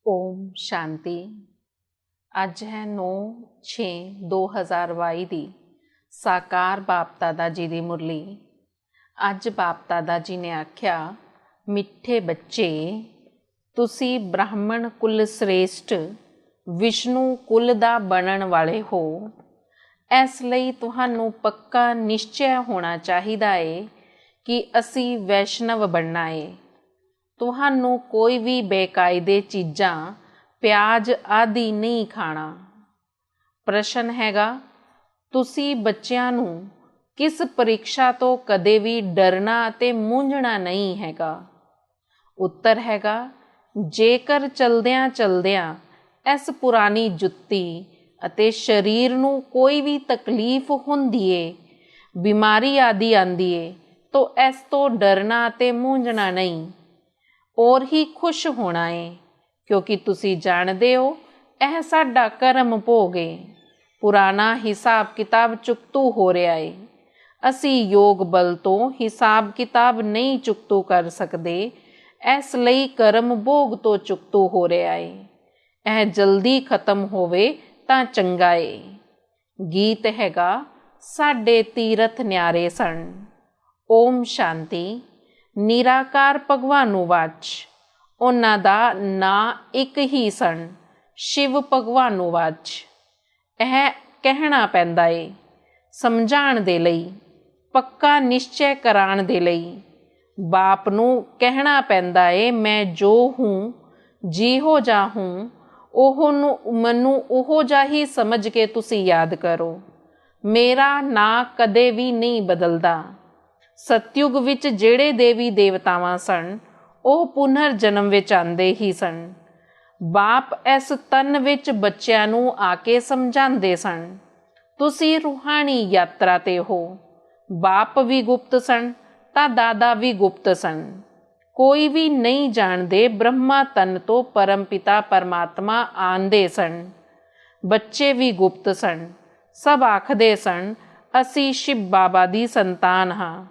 ओम शांति। ਅੱਜ ਹੈ 9/6/2022 ਦੀ ਸਾਕਾਰ ਬਾਪ ਦਾਦਾ ਜੀ ਦੀ ਮੁਰਲੀ। ਅੱਜ ਬਾਪ ਦਾਦਾ ਜੀ ਨੇ ਆਖਿਆ, ਮਿੱਠੇ ਬੱਚੇ, ਤੁਸੀਂ ਬ੍ਰਾਹਮਣ ਕੁਲ ਸ੍ਰੇਸ਼ਟ ਵਿਸ਼ਨੂੰ ਕੁਲ ਦਾ ਬਣਨ ਵਾਲੇ ਹੋ। ਇਸ ਲਈ ਤੁਹਾਨੂੰ ਪੱਕਾ ਨਿਸ਼ਚੈ ਹੋਣਾ ਚਾਹੀਦਾ ਹੈ ਕਿ ਅਸੀਂ ਵੈਸ਼ਨਵ ਬਣਨਾ ਹੈ। ਤੁਹਾਨੂੰ ਕੋਈ ਵੀ ਬੇਕਾਇਦੇ ਚੀਜ਼ਾਂ, ਪਿਆਜ਼ ਆਦਿ ਨਹੀਂ ਖਾਣਾ। ਪ੍ਰਸ਼ਨ ਹੈਗਾ, ਤੁਸੀਂ ਬੱਚਿਆਂ ਨੂੰ ਕਿਸ ਪ੍ਰੀਖਿਆ ਤੋਂ ਕਦੇ ਵੀ ਡਰਨਾ ਅਤੇ ਮੂੰਝਣਾ ਨਹੀਂ ਹੈਗਾ। ਉੱਤਰ ਹੈਗਾ, ਜੇਕਰ ਚਲਦਿਆਂ ਚਲਦਿਆਂ ਇਸ ਪੁਰਾਣੀ ਜੁੱਤੀ ਅਤੇ ਸਰੀਰ ਨੂੰ ਕੋਈ ਵੀ ਤਕਲੀਫ ਹੁੰਦੀ ਏ, ਬਿਮਾਰੀ ਆਦਿ ਆਂਦੀ ਏ, ਤਾਂ ਇਸ ਤੋਂ ਡਰਨਾ ਅਤੇ ਮੂੰਝਣਾ ਨਹੀਂ, ਔਰ ਹੀ ਖੁਸ਼ ਹੋਣਾ ਏ, ਕਿਉਂਕਿ ਤੁਸੀਂ ਜਾਣਦੇ ਹੋ ਇਹ ਸਾਡਾ ਕਰਮ ਭੋਗ ਏ। ਪੁਰਾਣਾ ਹਿਸਾਬ ਕਿਤਾਬ ਚੁਕਤੂ ਹੋ ਰਿਹਾ ਏ। ਅਸੀਂ ਯੋਗ ਬਲ ਤੋਂ ਹਿਸਾਬ ਕਿਤਾਬ ਨਹੀਂ ਚੁਕਤੂ ਕਰ ਸਕਦੇ, ਇਸ ਲਈ ਕਰਮ ਭੋਗ ਤੋਂ ਚੁਕਤੂ ਹੋ ਰਿਹਾ ਏ। ਇਹ ਜਲਦੀ ਖਤਮ ਹੋਵੇ ਤਾਂ ਚੰਗਾ ਏ। ਗੀਤ ਹੈਗਾ, ਸਾਡੇ ਤੀਰਥ ਨਿਆਰੇ ਸਨ। ਓਮ ਸ਼ਾਂਤੀ। ਨਿਰਾਕਾਰ ਭਗਵਾਨੂ ਵਾਚ, ਉਹਨਾਂ ਦਾ ਨਾਂ ਇੱਕ ਹੀ ਸਨ, ਸ਼ਿਵ ਭਗਵਾਨੂ ਵਾਚ। ਇਹ ਕਹਿਣਾ ਪੈਂਦਾ ਏ ਸਮਝਾਉਣ ਦੇ ਲਈ, ਪੱਕਾ ਨਿਸ਼ਚੈ ਕਰਾਉਣ ਦੇ ਲਈ। ਬਾਪ ਨੂੰ ਕਹਿਣਾ ਪੈਂਦਾ ਏ, ਮੈਂ ਜੋ ਹੂੰ, ਜਿਹੋ ਜਾ ਹੂੰ, ਮੈਨੂੰ ਉਹੋ ਜਿਹਾ ਹੀ ਸਮਝ ਕੇ ਤੁਸੀਂ ਯਾਦ ਕਰੋ। ਮੇਰਾ ਨਾਂ ਕਦੇ ਵੀ ਨਹੀਂ ਬਦਲਦਾ। ਸਤਯੁਗ ਵਿੱਚ ਜਿਹੜੇ ਦੇਵੀ ਦੇਵਤਾਵਾਂ ਸਨ, ਉਹ ਪੁਨਰ ਜਨਮ ਵਿੱਚ ਆਉਂਦੇ ਹੀ ਸਨ। ਬਾਪ ਇਸ ਤਨ ਵਿੱਚ ਬੱਚਿਆਂ ਨੂੰ ਆ ਕੇ ਸਮਝਾਉਂਦੇ ਸਨ, ਤੁਸੀਂ ਰੂਹਾਨੀ ਯਾਤਰਾ 'ਤੇ ਹੋ। ਬਾਪ ਵੀ ਗੁਪਤ ਸਨ ਤਾਂ ਦਾਦਾ ਵੀ ਗੁਪਤ ਸਨ। ਕੋਈ ਵੀ ਨਹੀਂ ਜਾਣਦੇ ਬ੍ਰਹਮਾ ਤਨ ਤੋਂ ਪਰਮ ਪਿਤਾ ਪਰਮਾਤਮਾ ਆਉਂਦੇ ਸਨ। ਬੱਚੇ ਵੀ ਗੁਪਤ ਸਨ। ਸਭ ਆਖਦੇ ਸਨ, ਅਸੀਂ ਸ਼ਿਵ ਬਾਬਾ ਦੀ ਸੰਤਾਨ ਹਾਂ,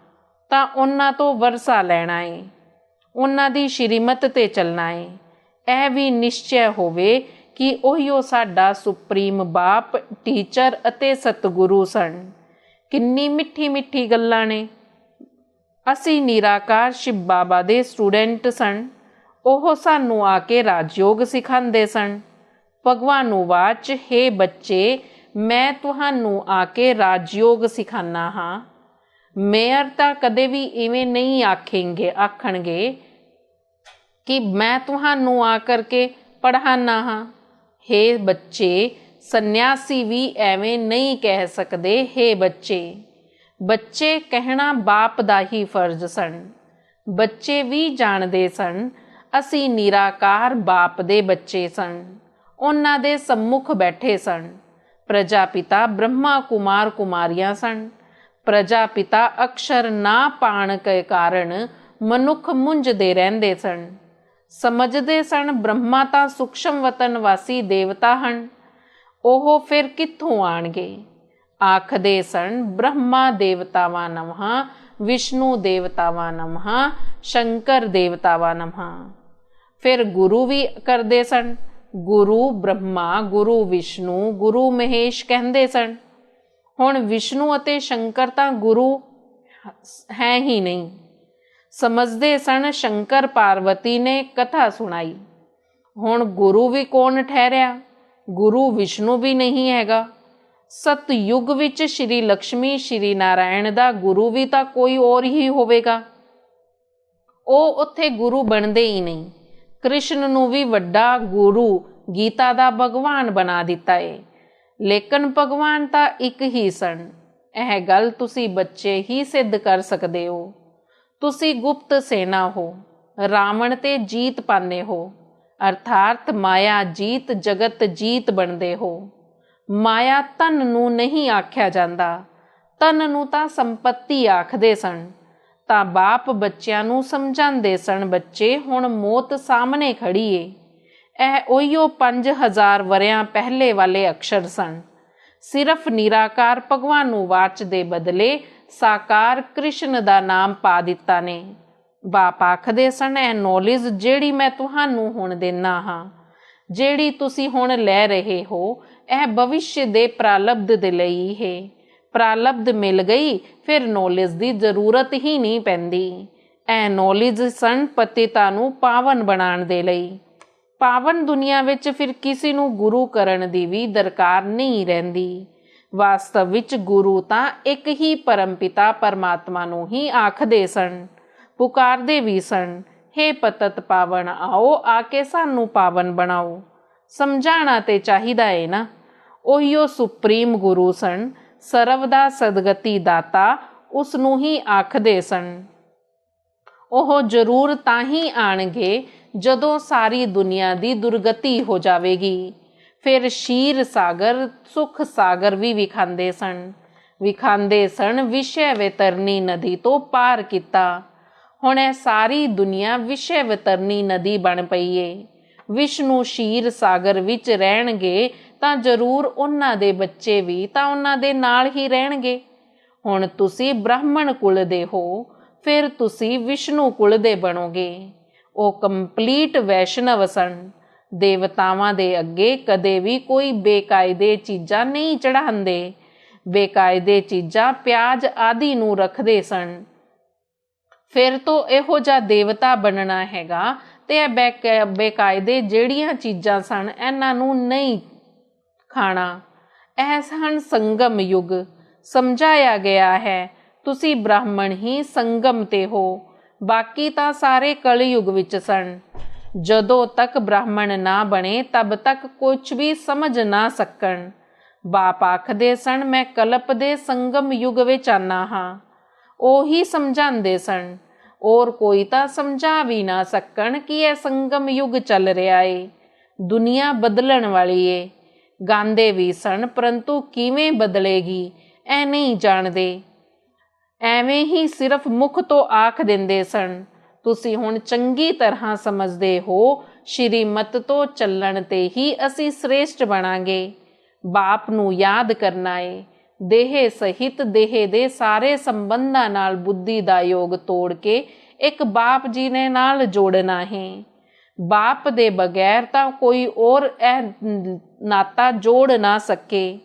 ਤਾਂ ਉਹਨਾਂ ਤੋਂ ਵਰਸਾ ਲੈਣਾ ਏ, ਉਹਨਾਂ ਦੀ ਸ਼੍ਰੀਮਤ 'ਤੇ ਚੱਲਣਾ ਏ। ਇਹ ਵੀ ਨਿਸ਼ਚੈ ਹੋਵੇ ਕਿ ਉਹੀਓ ਸਾਡਾ ਸੁਪਰੀਮ ਬਾਪ, ਟੀਚਰ ਅਤੇ ਸਤਿਗੁਰੂ ਸਨ। ਕਿੰਨੀ ਮਿੱਠੀ ਮਿੱਠੀ ਗੱਲਾਂ ਨੇ। ਅਸੀਂ ਨਿਰਾਕਾਰ ਸ਼ਿਵ ਬਾਬਾ ਦੇ ਸਟੂਡੈਂਟ ਸਨ। ਉਹ ਸਾਨੂੰ ਆ ਕੇ ਰਾਜਯੋਗ ਸਿਖਾਉਂਦੇ ਸਨ। ਭਗਵਾਨੂ ਵਾਚ, ਹੇ ਬੱਚੇ, ਮੈਂ ਤੁਹਾਨੂੰ ਆ ਕੇ ਰਾਜਯੋਗ ਸਿਖਾਉਂਦਾ ਹਾਂ। ਮੇਅਰ ਤਾਂ ਕਦੇ ਵੀ ਇਵੇਂ ਨਹੀਂ ਆਖਣਗੇ ਕਿ ਮੈਂ ਤੁਹਾਨੂੰ ਆ ਕਰਕੇ ਪੜ੍ਹਾਉਣਾ ਹਾਂ। ਹੇ ਬੱਚੇ, ਸੰਨਿਆਸੀ ਵੀ ਐਵੇਂ ਨਹੀਂ ਕਹਿ ਸਕਦੇ ਹੇ ਬੱਚੇ। ਬੱਚੇ ਕਹਿਣਾ ਬਾਪ ਦਾ ਹੀ ਫਰਜ਼ ਸਨ। ਬੱਚੇ ਵੀ ਜਾਣਦੇ ਸਨ ਅਸੀਂ ਨਿਰਾਕਾਰ ਬਾਪ ਦੇ ਬੱਚੇ ਸਨ। ਉਹਨਾਂ ਦੇ सम्मुख ਬੈਠੇ ਸਨ। ਪ੍ਰਜਾਪਿਤਾ ਬ੍ਰਹਮਾ ਕੁਮਾਰ ਕੁਮਾਰੀਆਂ ਸਨ। ਪ੍ਰਜਾਪਿਤਾ ਅਕਸ਼ਰ ਨਾ ਪਾਣ ਕੇ ਕਾਰਨ ਮਨੁੱਖ ਮੁੰਝਦੇ ਰਹਿੰਦੇ ਸਨ। ਸਮਝਦੇ ਸਨ ਬ੍ਰਹਮਾ ਤਾਂ ਸੂਖਸ਼ਮ ਵਤਨ ਵਾਸੀ ਦੇਵਤਾ ਹਨ, ਉਹ ਫਿਰ ਕਿੱਥੋਂ ਆਣਗੇ। ਆਖਦੇ ਸਨ, ਬ੍ਰਹਮਾ ਦੇਵਤਾਵਾਂ ਨਮః, ਵਿਸ਼ਨੂੰ ਦੇਵਤਾਵਾਂ ਨਮঃ, ਸ਼ੰਕਰ ਦੇਵਤਾਵਾਂ ਨਮঃ। ਫਿਰ ਗੁਰੂ ਵੀ ਕਰਦੇ ਸਨ। ਗੁਰੂ ਬ੍ਰਹਮਾ, ਗੁਰੂ ਵਿਸ਼ਨੂੰ, ਗੁਰੂ ਮਹੇਸ਼ ਕਹਿੰਦੇ ਸਨ। ਹੁਣ ਵਿਸ਼ਨੂੰ ਅਤੇ ਸ਼ੰਕਰ ਤਾਂ ਗੁਰੂ ਹੈ ਹੀ ਨਹੀਂ। ਸਮਝਦੇ ਸਨ ਸ਼ੰਕਰ ਪਾਰਵਤੀ ਨੇ ਕਥਾ ਸੁਣਾਈ। ਹੁਣ ਗੁਰੂ ਵੀ ਕੌਣ ਠਹਿਰਿਆ? ਗੁਰੂ ਵਿਸ਼ਨੂੰ ਵੀ ਨਹੀਂ ਹੈਗਾ। ਸਤਯੁਗ ਵਿੱਚ ਸ਼੍ਰੀ ਲਕਸ਼ਮੀ ਸ਼੍ਰੀ ਨਾਰਾਇਣ ਦਾ ਗੁਰੂ ਵੀ ਤਾਂ ਕੋਈ ਹੋਰ ਹੀ ਹੋਵੇਗਾ। ਉਹ ਉੱਥੇ ਗੁਰੂ ਬਣਦੇ ਹੀ ਨਹੀਂ। ਕ੍ਰਿਸ਼ਨ ਨੂੰ ਵੀ ਵੱਡਾ ਗੁਰੂ, ਗੀਤਾ ਦਾ ਭਗਵਾਨ ਬਣਾ ਦਿੱਤਾ ਏ। ਲੇਕਿਨ ਭਗਵਾਨ ਤਾਂ ਇੱਕ ਹੀ ਸਨ। ਇਹ ਗੱਲ ਤੁਸੀਂ ਬੱਚੇ ਹੀ ਸਿੱਧ ਕਰ ਸਕਦੇ ਹੋ। ਤੁਸੀਂ ਗੁਪਤ ਸੈਨਾ ਹੋ, ਰਾਵਣ ਤੇ ਜੀਤ ਪਾਉਂਦੇ ਹੋ, ਅਰਥਾਤ ਮਾਇਆ ਜੀਤ, ਜਗਤ ਜੀਤ ਬਣਦੇ ਹੋ। ਮਾਇਆ ਧਨ ਨੂੰ ਨਹੀਂ ਆਖਿਆ ਜਾਂਦਾ, ਧਨ ਨੂੰ ਤਾਂ ਸੰਪਤੀ ਆਖਦੇ ਸਨ। ਤਾਂ ਬਾਪ ਬੱਚਿਆਂ ਨੂੰ ਸਮਝਾਉਂਦੇ ਸਨ, ਬੱਚੇ ਹੁਣ ਮੌਤ ਸਾਹਮਣੇ ਖੜੀ ਏ। ਇਹ ਉਹੀਓ 5000 ਵਰਿਆਂ ਪਹਿਲੇ ਵਾਲੇ ਅਕਸ਼ਰ ਸਨ। ਸਿਰਫ ਨਿਰਾਕਾਰ ਭਗਵਾਨੂ ਵਾਚ ਦੇ ਬਦਲੇ ਸਾਕਾਰ ਕ੍ਰਿਸ਼ਨ ਦਾ ਨਾਮ ਪਾ ਦਿੱਤਾ ਨੇ। ਬਾਪ ਆਖਦੇ ਸਨ, ਇਹ ਨੌਲੇਜ ਜਿਹੜੀ ਮੈਂ ਤੁਹਾਨੂੰ ਹੁਣ ਦਿੰਦਾ ਹਾਂ, ਜਿਹੜੀ ਤੁਸੀਂ ਹੁਣ ਲੈ ਰਹੇ ਹੋ ਇਹ ਭਵਿੱਖ ਦੇ ਪ੍ਰਾਲਬਧ ਦੇ ਲਈ ਹੈ। ਪ੍ਰਾਲਬਧ ਮਿਲ ਗਈ ਫਿਰ ਨੌਲੇਜ ਦੀ ਜ਼ਰੂਰਤ ਹੀ ਨਹੀਂ ਪੈਂਦੀ। ਇਹ ਨੌਲੇਜ ਸਨ ਪਤਿਤਾਂ ਨੂੰ ਪਾਵਨ ਬਣਾਉਣ ਦੇ ਲਈ। ਪਾਵਨ ਦੁਨੀਆ ਵਿੱਚ ਫਿਰ ਕਿਸੇ ਨੂੰ ਗੁਰੂ ਕਰਨ ਦੀ ਵੀ ਦਰਕਾਰ ਨਹੀਂ ਰਹਿੰਦੀ। ਵਾਸਤਵ ਵਿੱਚ ਗੁਰੂ ਤਾਂ ਇੱਕ ਹੀ ਪਰਮ ਪਿਤਾ ਪਰਮਾਤਮਾ ਨੂੰ ਹੀ ਆਖਦੇ ਸਨ, ਪੁਕਾਰਦੇ ਵੀ ਸਨ, ਹੇ ਪਤਤ ਪਾਵਨ ਆਓ ਆ ਕੇ ਸਾਨੂੰ ਪਾਵਨ ਬਣਾਓ। ਸਮਝਾਉਣਾ ਤੇ ਚਾਹੀਦਾ ਏ ਨਾ। ਉਹੀਓ ਸੁਪਰੀਮ ਗੁਰੂ ਸਨ, ਸਰਵ ਦਾ ਸਦਗਤੀ ਦਾਤਾ ਉਸ ਨੂੰ ਹੀ ਆਖਦੇ ਸਨ। ਉਹ ਜ਼ਰੂਰ ਤਾਂ ਹੀ ਆਣਗੇ ਜਦੋਂ ਸਾਰੀ ਦੁਨੀਆ ਦੀ ਦੁਰਗਤੀ ਹੋ ਜਾਵੇਗੀ। ਫਿਰ ਸ਼ੀਰ ਸਾਗਰ ਸੁਖ ਸਾਗਰ ਵੀ ਵਿਖਾਉਂਦੇ ਸਨ ਵਿਸ਼ੇ ਵਿਤਰਨੀ ਨਦੀ ਤੋਂ ਪਾਰ ਕੀਤਾ। ਹੁਣ ਇਹ ਸਾਰੀ ਦੁਨੀਆ ਵਿਸ਼ੇ ਵਿਤਰਨੀ ਨਦੀ ਬਣ ਪਈ ਏ। ਵਿਸ਼ਨੂੰ ਸ਼ੀਰ ਸਾਗਰ ਵਿੱਚ ਰਹਿਣਗੇ ਤਾਂ ਜ਼ਰੂਰ ਉਹਨਾਂ ਦੇ ਬੱਚੇ ਵੀ ਤਾਂ ਉਹਨਾਂ ਦੇ ਨਾਲ ਹੀ ਰਹਿਣਗੇ। ਹੁਣ ਤੁਸੀਂ ਬ੍ਰਾਹਮਣ ਕੁਲ ਦੇ ਹੋ, ਫਿਰ ਤੁਸੀਂ ਵਿਸ਼ਨੂੰ ਕੁਲ ਦੇ ਬਣੋਗੇ। ਉਹ ਕੰਪਲੀਟ ਵੈਸ਼ਨਵ ਸਨ। ਦੇਵਤਾਵਾਂ ਦੇ ਅੱਗੇ ਕਦੇ ਵੀ ਕੋਈ ਬੇਕਾਇਦੇ ਚੀਜ਼ਾਂ ਨਹੀਂ ਚੜਾਉਂਦੇ। ਬੇਕਾਇਦੇ ਚੀਜ਼ਾਂ ਪਿਆਜ਼ ਆਦਿ ਨੂੰ ਰੱਖਦੇ ਸਨ। ਫਿਰ ਤੋਂ ਇਹੋ ਜਿਹਾ ਦੇਵਤਾ ਬਣਨਾ ਹੈਗਾ ਤੇ ਇਹ ਬੇਕਾਇਦੇ ਜਿਹੜੀਆਂ ਚੀਜ਼ਾਂ ਸਨ ਇਹਨਾਂ ਨੂੰ ਨਹੀਂ ਖਾਣਾ। ਇਹ ਸਨ ਸੰਗਮ ਯੁੱਗ। ਸਮਝਾਇਆ ਗਿਆ ਹੈ ਤੁਸੀਂ ਬ੍ਰਾਹਮਣ ਹੀ ਸੰਗਮ ਤੇ ਹੋ, ਬਾਕੀ ਤਾਂ ਸਾਰੇ ਕਲਯੁਗ ਵਿੱਚ ਸਨ। ਜਦੋਂ ਤੱਕ ਬ੍ਰਾਹਮਣ ਨਾ ਬਣੇ ਤਬ ਤੱਕ ਕੁਝ ਵੀ ਸਮਝ ਨਾ ਸਕਣ। ਬਾਪ ਆਖਦੇ ਸਨ ਮੈਂ ਕਲਪ ਦੇ ਸੰਗਮ ਯੁੱਗ ਵਿੱਚ ਆਨਾ ਹਾਂ। ਉਹੀ ਸਮਝਾਉਂਦੇ ਸਨ। ਔਰ ਕੋਈ ਤਾਂ ਸਮਝਾ ਵੀ ਨਾ ਸਕਣ ਕਿ ਇਹ ਸੰਗਮ ਯੁੱਗ ਚੱਲ ਰਿਹਾ ਏ, ਦੁਨੀਆ ਬਦਲਣ ਵਾਲੀ ਏ। ਗਾਉਂਦੇ ਵੀ ਸਨ ਪਰੰਤੂ ਕਿਵੇਂ ਬਦਲੇਗੀ ਇਹ ਨਹੀਂ ਜਾਣਦੇ। ਐਵੇਂ ਹੀ ਸਿਰਫ ਮੁਖ ਤੋਂ ਆਖ ਦਿੰਦੇ ਸਨ। ਤੁਸੀਂ ਹੁਣ ਚੰਗੀ ਤਰ੍ਹਾਂ ਸਮਝਦੇ ਹੋ ਸ਼੍ਰੀਮਤ ਤੋਂ ਚੱਲਣ ਤੇ ਹੀ ਅਸੀਂ ਸ੍ਰੇਸ਼ਟ ਬਣਾਂਗੇ। ਬਾਪ ਨੂੰ ਯਾਦ ਕਰਨਾ ਏ। ਦੇਹ ਸਹਿਤ ਦੇਹ ਦੇ ਸਾਰੇ ਸੰਬੰਧਾਂ ਨਾਲ ਬੁੱਧੀ ਦਾ ਯੋਗ ਤੋੜ ਕੇ ਇੱਕ ਬਾਪ ਜੀ ਨੇ ਨਾਲ ਜੋੜਨਾ ਹੈ। ਬਾਪ ਦੇ ਬਗੈਰ ਤਾਂ ਕੋਈ ਹੋਰ ਇਹ ਨਾਤਾ ਜੋੜ ਨਾ ਸਕੇ।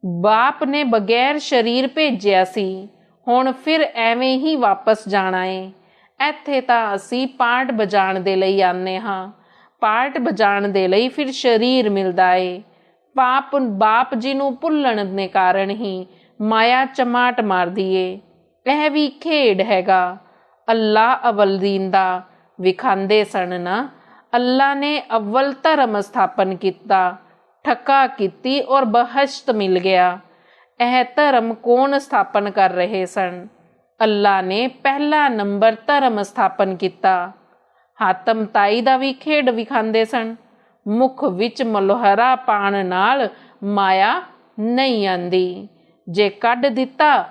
ਬਾਪ ਨੇ ਬਗੈਰ ਸਰੀਰ ਭੇਜਿਆ ਸੀ, ਹੁਣ ਫਿਰ ਐਵੇਂ ਹੀ ਵਾਪਸ ਜਾਣਾ ਏ। ਇੱਥੇ ਤਾਂ ਅਸੀਂ ਪਾਰਟ ਵਜਾਉਣ ਦੇ ਲਈ ਆਉਂਦੇ ਹਾਂ। ਪਾਰਟ ਵਜਾਉਣ ਦੇ ਲਈ ਫਿਰ ਸਰੀਰ ਮਿਲਦਾ ਏ। ਬਾਪ ਜੀ ਨੂੰ ਭੁੱਲਣ ਦੇ ਕਾਰਨ ਹੀ ਮਾਇਆ ਚਮਾਟ ਮਾਰਦੀ ਏ। ਇਹ ਵੀ ਖੇਡ ਹੈਗਾ। ਅੱਲਾ ਅਵਲਦੀਨ ਦਾ ਵਿਖਾਉਂਦੇ ਸਨ ਨਾ। ਅੱਲਾ ਨੇ ਅਵਲ ਧਰਮ ਸਥਾਪਨ ਕੀਤਾ, ਠੱਕਾ ਕੀਤੀ ਔਰ ਬਹਿਸ਼ਤ ਮਿਲ ਗਿਆ। ਇਹ ਧਰਮ ਕੌਣ ਸਥਾਪਨ ਕਰ ਰਹੇ ਸਨ? ਅੱਲਾ ਨੇ ਪਹਿਲਾ ਨੰਬਰ ਧਰਮ ਸਥਾਪਨ ਕੀਤਾ। ਹਾਤਮ ਤਾਈ ਦਾ ਵੀ ਖੇਡ ਵਿਖਾਉਂਦੇ ਸਨ। ਮੁਖ ਵਿੱਚ ਮਲੋਹਰਾ ਪਾਣ ਨਾਲ ਮਾਇਆ ਨਹੀਂ ਆਂਦੀ। ਜੇ ਕੱਢ ਦਿੱਤਾ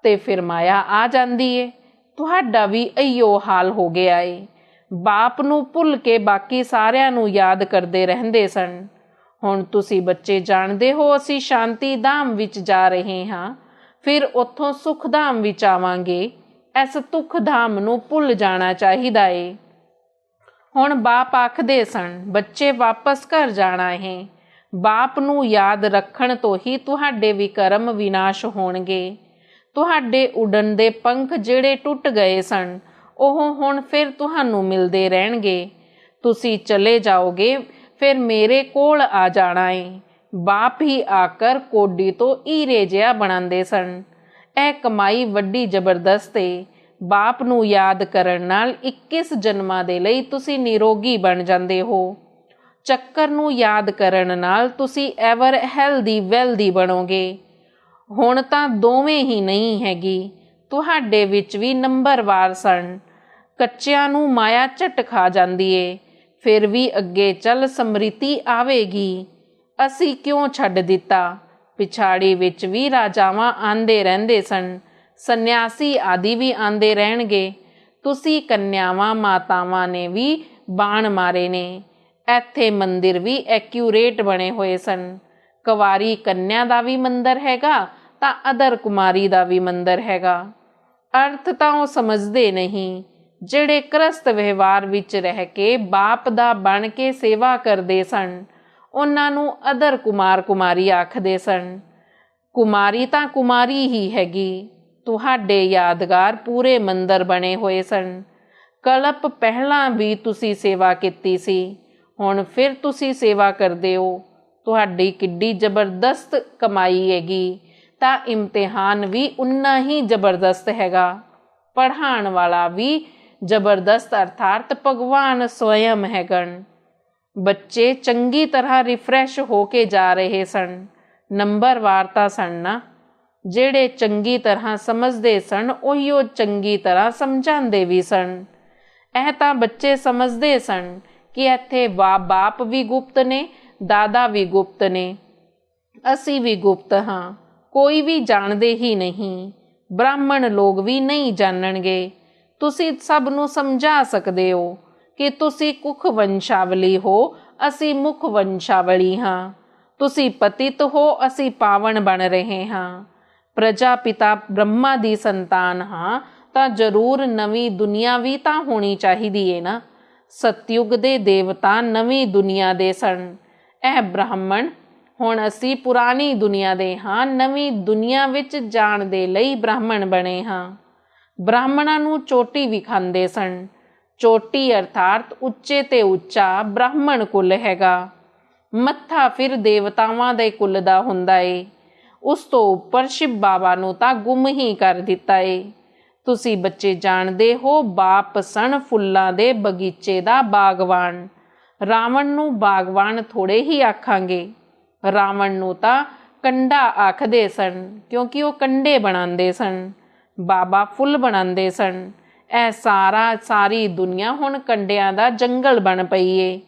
ਤੇ ਫਿਰ ਮਾਇਆ ਆ ਜਾਂਦੀ ਏ। ਤੁਹਾਡਾ ਵੀ ਇਹੀਓ ਹਾਲ ਹੋ ਗਿਆ ਏ। ਬਾਪ ਨੂੰ ਭੁੱਲ ਕੇ ਬਾਕੀ ਸਾਰਿਆਂ ਨੂੰ ਯਾਦ ਕਰਦੇ ਰਹਿੰਦੇ ਸਨ। ਹੁਣ ਤੁਸੀਂ ਬੱਚੇ ਜਾਣਦੇ ਹੋ ਅਸੀਂ ਸ਼ਾਂਤੀ ਧਾਮ ਵਿੱਚ ਜਾ ਰਹੇ ਹਾਂ, ਫਿਰ ਉੱਥੋਂ ਸੁਖ ਧਾਮ ਵਿੱਚ ਆਵਾਂਗੇ। ਇਸ ਦੁੱਖ ਧਾਮ ਨੂੰ ਭੁੱਲ ਜਾਣਾ ਚਾਹੀਦਾ ਏ। ਹੁਣ ਬਾਪ ਆਖਦੇ ਸਨ ਬੱਚੇ ਵਾਪਸ ਘਰ ਜਾਣਾ ਹੈ। ਬਾਪ ਨੂੰ ਯਾਦ ਰੱਖਣ ਤੋਂ ਹੀ ਤੁਹਾਡੇ ਵਿਕਰਮ ਵਿਨਾਸ਼ ਹੋਣਗੇ। ਤੁਹਾਡੇ ਉੱਡਣ ਦੇ ਪੰਖ ਜਿਹੜੇ ਟੁੱਟ ਗਏ ਸਨ ਉਹ ਹੁਣ ਫਿਰ ਤੁਹਾਨੂੰ ਮਿਲਦੇ ਰਹਿਣਗੇ। ਤੁਸੀਂ ਚਲੇ ਜਾਓਗੇ ਫਿਰ ਮੇਰੇ ਕੋਲ ਆ ਜਾਣਾ ਏ। ਬਾਪ ਹੀ ਆਕਰ ਕੋਡੀ ਤੋਂ ਹੀਰੇ ਜਿਹਾ ਬਣਾਉਂਦੇ ਸਨ। ਇਹ ਕਮਾਈ ਵੱਡੀ ਜ਼ਬਰਦਸਤ ਏ। ਬਾਪ ਨੂੰ ਯਾਦ ਕਰਨ ਨਾਲ 21 ਜਨਮਾਂ ਦੇ ਲਈ ਤੁਸੀਂ ਨਿਰੋਗੀ ਬਣ ਜਾਂਦੇ ਹੋ। ਚੱਕਰ ਨੂੰ ਯਾਦ ਕਰਨ ਨਾਲ ਤੁਸੀਂ ਐਵਰ ਹੈਲਦੀ ਵੈਲਦੀ ਬਣੋਗੇ। ਹੁਣ ਤਾਂ ਦੋਵੇਂ ਹੀ ਨਹੀਂ ਹੈਗੀ, ਤੁਹਾਡੇ ਵਿੱਚ ਵੀ ਨੰਬਰਵਾਰ ਸਨ। ਕੱਚਿਆਂ ਨੂੰ ਮਾਇਆ ਝਟ ਖਾ ਜਾਂਦੀ ਏ, ਫਿਰ ਵੀ ਅੱਗੇ ਚੱਲ ਸਮ੍ਰਿਤੀ ਆਵੇਗੀ। ਅਸੀਂ ਕਿਉਂ ਛੱਡ ਦਿੱਤਾ? ਪਿਛਾੜੀ ਵਿੱਚ ਵੀ ਰਾਜਾਵਾਂ ਆਂਦੇ ਰਹਿੰਦੇ ਸਨ, ਸੰਨਿਆਸੀ ਆਦਿ ਵੀ ਆਂਦੇ ਰਹਿਣਗੇ। ਤੁਸੀਂ ਕੰਨਿਆਵਾਂ ਮਾਤਾਵਾਂ ਨੇ ਵੀ ਬਾਣ ਮਾਰੇ ਨੇ। ਇੱਥੇ ਮੰਦਿਰ ਵੀ ਐਕਿਊਰੇਟ ਬਣੇ ਹੋਏ ਸਨ। ਕੁਵਾਰੀ ਕੰਨਿਆ ਦਾ ਵੀ ਮੰਦਰ ਹੈਗਾ ਤਾਂ ਅਦਰ ਕੁਮਾਰੀ ਦਾ ਵੀ ਮੰਦਰ ਹੈਗਾ। ਅਰਥ ਤਾਂ ਉਹ ਸਮਝਦੇ ਨਹੀਂ। ਜਿਹੜੇ ਗ੍ਰਸਤ ਵਿਵਹਾਰ ਵਿੱਚ ਰਹਿ ਕੇ ਬਾਪ ਦਾ ਬਣ ਕੇ ਸੇਵਾ ਕਰਦੇ ਸਨ, ਉਹਨਾਂ ਨੂੰ ਅਦਰ ਕੁਮਾਰ ਕੁਮਾਰੀ ਆਖਦੇ ਸਨ। ਕੁਮਾਰੀ ਤਾਂ ਕੁਮਾਰੀ ਹੀ ਹੈਗੀ। ਤੁਹਾਡੇ ਯਾਦਗਾਰ ਪੂਰੇ ਮੰਦਰ ਬਣੇ ਹੋਏ ਸਨ। ਕਲਪ ਪਹਿਲਾਂ ਵੀ ਤੁਸੀਂ ਸੇਵਾ ਕੀਤੀ ਸੀ, ਹੁਣ ਫਿਰ ਤੁਸੀਂ ਸੇਵਾ ਕਰਦੇ ਹੋ। ਤੁਹਾਡੀ ਕਿੱਡੀ ਜ਼ਬਰਦਸਤ ਕਮਾਈ ਹੈਗੀ, ਤਾਂ ਇਮਤਿਹਾਨ ਵੀ ਉਨਾ ਹੀ ਜ਼ਬਰਦਸਤ ਹੈਗਾ। ਪੜ੍ਹਾਉਣ ਵਾਲਾ ਵੀ ਜ਼ਬਰਦਸਤ ਅਰਥਾਤ ਭਗਵਾਨ ਸਵਯੰ ਹੈਗਨ। ਬੱਚੇ ਚੰਗੀ ਤਰ੍ਹਾਂ ਰਿਫਰੈਸ਼ ਹੋ ਕੇ ਜਾ ਰਹੇ ਸਨ। ਨੰਬਰਵਾਰ ਤਾਂ ਸਨ ਨਾ। ਜਿਹੜੇ ਚੰਗੀ ਤਰ੍ਹਾਂ ਸਮਝਦੇ ਸਨ ਉਹੀਓ ਚੰਗੀ ਤਰ੍ਹਾਂ ਸਮਝਾਉਂਦੇ ਵੀ ਸਨ। ਇਹ ਤਾਂ ਬੱਚੇ ਸਮਝਦੇ ਸਨ ਕਿ ਇੱਥੇ ਬਾਪ ਵੀ ਗੁਪਤ ਨੇ, ਦਾਦਾ ਵੀ ਗੁਪਤ ਨੇ, ਅਸੀਂ ਵੀ ਗੁਪਤ ਹਾਂ, ਕੋਈ ਵੀ ਜਾਣਦੇ ਹੀ ਨਹੀਂ। ਬ੍ਰਾਹਮਣ ਲੋਕ ਵੀ ਨਹੀਂ ਜਾਣਨਗੇ। ਤੁਸੀਂ ਸਭ ਨੂੰ ਸਮਝਾ ਸਕਦੇ ਹੋ ਕਿ ਤੁਸੀਂ ਕੁਖ ਵੰਸ਼ਾਵਲੀ ਹੋ, ਅਸੀਂ ਮੁਖ ਵੰਸ਼ਾਵਲੀ ਹਾਂ। ਤੁਸੀਂ ਪਤਿਤ ਹੋ, ਅਸੀਂ ਪਾਵਨ ਬਣ ਰਹੇ ਹਾਂ। ਪ੍ਰਜਾਪਿਤਾ ਬ੍ਰਹਮਾ ਦੀ ਸੰਤਾਨ ਹਾਂ ਤਾਂ ਜ਼ਰੂਰ ਨਵੀਂ ਦੁਨੀਆ ਵੀ ਤਾਂ ਹੋਣੀ ਚਾਹੀਦੀ ਹੈ ਨਾ। ਸਤਯੁਗ ਦੇ ਦੇਵਤਾ ਨਵੀਂ ਦੁਨੀਆ ਦੇ ਸਨ। ਇਹ ਬ੍ਰਾਹਮਣ ਹੁਣ ਅਸੀਂ ਪੁਰਾਣੀ ਦੁਨੀਆ ਦੇ ਹਾਂ, ਨਵੀਂ ਦੁਨੀਆ ਵਿੱਚ ਜਾਣ ਦੇ ਲਈ ਬ੍ਰਾਹਮਣ ਬਣੇ ਹਾਂ। ਬ੍ਰਾਹਮਣਾਂ ਨੂੰ ਚੋਟੀ ਵੀ ਖਾਂਦੇ ਸਨ। ਚੋਟੀ ਅਰਥਾਤ ਉੱਚੇ ਤੇ ਉੱਚਾ ਬ੍ਰਾਹਮਣ ਕੁਲ ਹੈਗਾ। ਮੱਥਾ ਫਿਰ ਦੇਵਤਾਵਾਂ ਦੇ ਕੁਲ ਦਾ ਹੁੰਦਾ ਏ। ਉਸ ਤੋਂ ਉੱਪਰ ਸ਼ਿਵ ਬਾਬਾ ਨੂੰ ਤਾਂ ਗੁੰਮ ਹੀ ਕਰ ਦਿੱਤਾ ਏ। ਤੁਸੀਂ ਬੱਚੇ ਜਾਣਦੇ ਹੋ, ਬਾਪ ਸਣ ਫੁੱਲਾਂ ਦੇ ਬਗੀਚੇ ਦਾ ਬਾਗਵਾਨ। ਰਾਵਣ ਨੂੰ ਬਾਗਵਾਨ ਥੋੜੇ ਹੀ ਆਖਾਂਗੇ। ਰਾਵਣ ਨੂੰ ਤਾਂ ਕੰਡਾ ਆਖਦੇ ਸਨ, ਕਿਉਂਕਿ ਉਹ ਕੰਡੇ ਬਣਾਉਂਦੇ ਸਨ। ਬਾਬਾ ਫੁੱਲ ਬਣਾਉਂਦੇ ਸਨ। ਇਹ ਸਾਰੀ ਦੁਨੀਆ ਹੁਣ ਕੰਡਿਆਂ ਦਾ ਜੰਗਲ ਬਣ ਪਈ ਏ।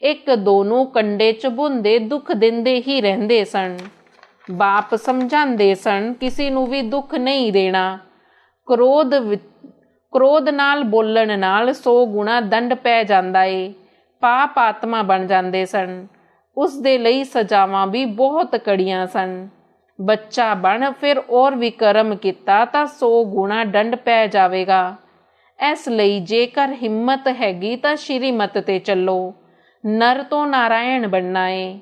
ਇੱਕ ਦੋ ਨੂੰ ਕੰਡੇ ਚੁਭਾਉਂਦੇ ਦੁੱਖ ਦਿੰਦੇ ਹੀ ਰਹਿੰਦੇ ਸਨ। ਬਾਪ ਸਮਝਾਉਂਦੇ ਸਨ, ਕਿਸੇ ਨੂੰ ਵੀ ਦੁੱਖ ਨਹੀਂ ਦੇਣਾ। ਕ੍ਰੋਧ ਨਾਲ ਬੋਲਣ ਨਾਲ 100 ਗੁਣਾ ਦੰਡ ਪੈ ਜਾਂਦਾ ਏ। ਪਾਪ ਆਤਮਾ ਬਣ ਜਾਂਦੇ ਸਨ। ਉਸ ਦੇ ਲਈ ਸਜ਼ਾਵਾਂ ਵੀ ਬਹੁਤ ਕੜੀਆਂ ਸਨ। ਬੱਚਾ ਬਣ ਫਿਰ ਔਰ ਵੀ ਕਰਮ ਕੀਤਾ ਤਾਂ 100 ਗੁਣਾ ਦੰਡ ਪੈ ਜਾਵੇਗਾ। ਇਸ ਲਈ ਜੇਕਰ ਹਿੰਮਤ ਹੈਗੀ ਤਾਂ ਸ਼੍ਰੀਮਤ ਤੇ ਚੱਲੋ। ਨਰ ਤੋਂ ਨਾਰਾਇਣ ਬਣਨਾ ਏ।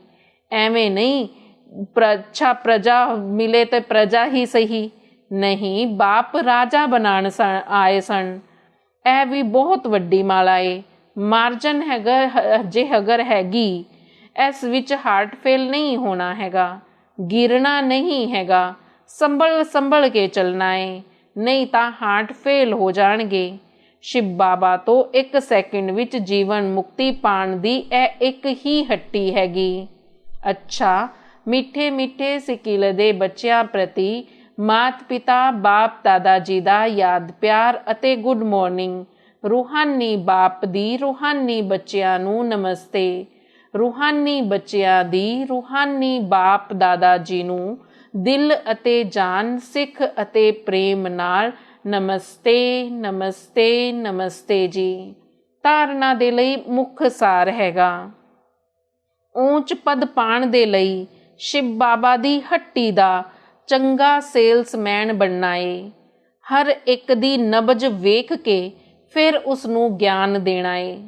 ਐਵੇਂ ਨਹੀਂ ਅੱਛਾ ਪ੍ਰਜਾ ਮਿਲੇ ਤੇ ਪ੍ਰਜਾ ਹੀ ਸਹੀ। ਨਹੀਂ, ਬਾਪ ਰਾਜਾ ਬਣਾਉਣ ਆਏ ਸਨ। ਇਹ ਵੀ ਬਹੁਤ ਵੱਡੀ ਮਾਲਾ ਏ। ਮਾਰਜਨ ਹੈਗਾ ਜੇ ਅਗਰ ਹੈਗੀ, ਇਸ ਵਿੱਚ ਹਾਰਟ ਫੇਲ ਨਹੀਂ ਹੋਣਾ ਹੈਗਾ, ਗਿਰਨਾ ਨਹੀਂ ਹੈਗਾ। ਸੰਭਲ ਕੇ ਚੱਲਣਾ ਏ, ਨਹੀਂ ਤਾਂ ਹਾਰਟ ਫੇਲ ਹੋ ਜਾਣਗੇ। ਸ਼ਿਵ ਬਾਬਾ ਤੋਂ 1 ਸੈਕਿੰਡ ਵਿੱਚ ਜੀਵਨ ਮੁਕਤੀ ਪਾਉਣ ਦੀ ਇਹ ਇੱਕ ਹੀ ਹੱਟੀ ਹੈਗੀ। ਅੱਛਾ, ਮਿੱਠੇ ਮਿੱਠੇ ਸਿਕਿਲ ਦੇ ਬੱਚਿਆਂ ਪ੍ਰਤੀ ਮਾਤ ਪਿਤਾ ਬਾਪ ਦਾਦਾ ਜੀ ਦਾ ਯਾਦ ਪਿਆਰ ਅਤੇ ਗੁੱਡ ਮਾਰਨਿੰਗ। ਰੂਹਾਨੀ ਬਾਪ ਦੀ ਰੂਹਾਨੀ ਬੱਚਿਆਂ ਨੂੰ ਨਮਸਤੇ। ਰੂਹਾਨੀ ਬੱਚਿਆਂ ਦੀ ਰੂਹਾਨੀ ਬਾਪ ਦਾਦਾ ਜੀ ਨੂੰ ਦਿਲ ਅਤੇ ਜਾਨ, ਸਿੱਖ ਅਤੇ ਪ੍ਰੇਮ ਨਾਲ ਨਮਸਤੇ ਨਮਸਤੇ ਨਮਸਤੇ ਜੀ। ਧਾਰਨਾ ਦੇ ਲਈ ਮੁੱਖ ਸਾਰ ਹੈਗਾ। ਉੱਚ ਪਦ ਪਾਉਣ ਦੇ ਲਈ ਸ਼ਿਵ ਬਾਬਾ ਦੀ ਹੱਟੀ ਦਾ ਚੰਗਾ ਸੇਲਸਮੈਨ ਬਣਨਾ ਏ। ਹਰ ਇੱਕ ਦੀ ਨਬਜ ਵੇਖ ਕੇ ਫਿਰ ਉਸ ਨੂੰ ਗਿਆਨ ਦੇਣਾ ਏ।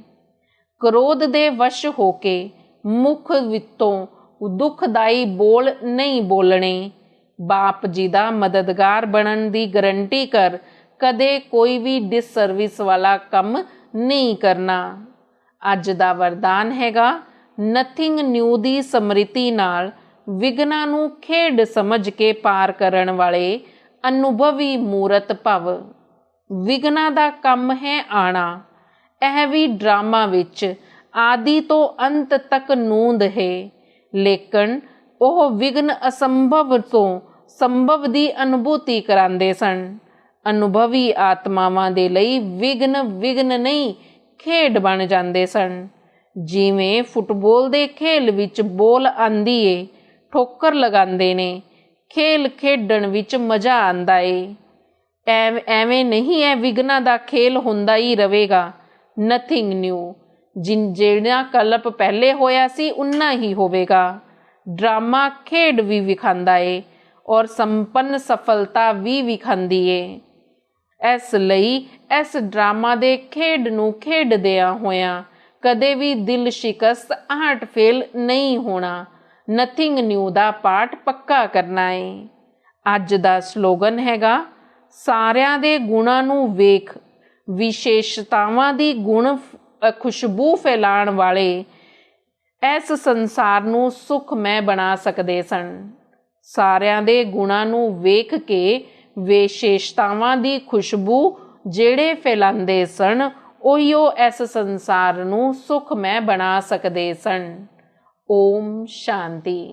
ਕ੍ਰੋਧ ਦੇ ਵਸ਼ ਹੋ ਕੇ ਮੁਖ ਵਿੱਚੋਂ ਦੁਖਦਾਈ ਬੋਲ ਨਹੀਂ ਬੋਲਣੇ। ਬਾਪ ਜੀ ਦਾ ਮਦਦਗਾਰ ਬਣਨ ਦੀ ਗਰੰਟੀ ਕਰ ਕਦੇ ਕੋਈ ਵੀ ਡਿਸਸਰਵਿਸ ਵਾਲਾ ਕੰਮ ਨਹੀਂ ਕਰਨਾ। ਅੱਜ ਦਾ ਵਰਦਾਨ ਹੈਗਾ, ਨਥਿੰਗ ਨਿਊ ਦੀ ਸਮ੍ਰਿਤੀ ਨਾਲ ਵਿਘਨਾਂ ਨੂੰ ਖੇਡ ਸਮਝ ਕੇ ਪਾਰ ਕਰਨ ਵਾਲੇ ਅਨੁਭਵੀ ਮੂਰਤ ਭਵ। ਵਿਘਨਾਂ ਦਾ ਕੰਮ ਹੈ ਆਣਾ। ਇਹ ਵੀ ਡਰਾਮਾ ਵਿੱਚ ਆਦਿ ਤੋਂ ਅੰਤ ਤੱਕ ਨੂੰਦ ਹੈ, ਲੇਕਿਨ ਉਹ ਵਿਘਨ ਅਸੰਭਵ ਤੋਂ ਸੰਭਵ ਦੀ ਅਨੁਭੂਤੀ ਕਰਾਉਂਦੇ ਸਨ। ਅਨੁਭਵੀ ਆਤਮਾਵਾਂ ਦੇ ਲਈ ਵਿਘਨ ਨਹੀਂ, ਖੇਡ ਬਣ ਜਾਂਦੇ ਸਨ। ਜਿਵੇਂ ਫੁੱਟਬਾਲ ਦੇ ਖੇਲ ਵਿੱਚ ਬੋਲ ਆਂਦੀ ਏ, ਠੋਕਰ ਲਗਾਉਂਦੇ ਨੇ, ਖੇਲ ਖੇਡਣ ਵਿੱਚ ਮਜ਼ਾ ਆਉਂਦਾ ਏ। ਐਵੇਂ ਨਹੀਂ ਇਹ ਵਿਘਨਾਂ ਦਾ ਖੇਲ ਹੁੰਦਾ ਹੀ ਰਹੇਗਾ। ਨਥਿੰਗ ਨਿਊ, ਜਿਹੜਾ ਕਲਪ ਪਹਿਲੇ ਹੋਇਆ ਸੀ ਉਨਾ ਹੀ ਹੋਵੇਗਾ। ਡਰਾਮਾ ਖੇਡ ਵੀ ਵਿਖਾਉਂਦਾ ਏ ਔਰ ਸੰਪੰਨ ਸਫਲਤਾ ਵੀ ਵਿਖਾਉਂਦੀ ਏ। ਇਸ ਲਈ ਇਸ ਡਰਾਮਾ ਦੇ ਖੇਡ ਨੂੰ ਖੇਡਦਿਆਂ ਹੋਇਆਂ ਕਦੇ ਵੀ ਦਿਲ ਸ਼ਿਕਸਤ ਹਾਰਟ ਫੇਲ ਨਹੀਂ ਹੋਣਾ। ਨਥਿੰਗ ਨਿਊ ਦਾ ਪਾਠ ਪੱਕਾ ਕਰਨਾ ਏ। ਅੱਜ ਦਾ ਸਲੋਗਨ ਹੈਗਾ, ਸਾਰਿਆਂ ਦੇ ਗੁਣਾਂ ਨੂੰ ਵੇਖ, ਵਿਸ਼ੇਸ਼ਤਾਵਾਂ ਦੀ ਗੁਣ ਖੁਸ਼ਬੂ ਫੈਲਾਉਣ ਵਾਲੇ ਇਸ ਸੰਸਾਰ ਨੂੰ ਸੁਖਮੈ ਬਣਾ ਸਕਦੇ ਸਨ। ਸਾਰਿਆਂ ਦੇ ਗੁਣਾਂ ਨੂੰ ਵੇਖ ਕੇ ਵਿਸ਼ੇਸ਼ਤਾਵਾਂ ਦੀ ਖੁਸ਼ਬੂ ਜਿਹੜੇ ਫੈਲਾਉਂਦੇ ਸਨ, ਉਹੀਓ ਇਸ ਸੰਸਾਰ ਨੂੰ ਸੁਖਮੈ ਬਣਾ ਸਕਦੇ ਸਨ। ਓਮ ਸ਼ਾਂਤੀ।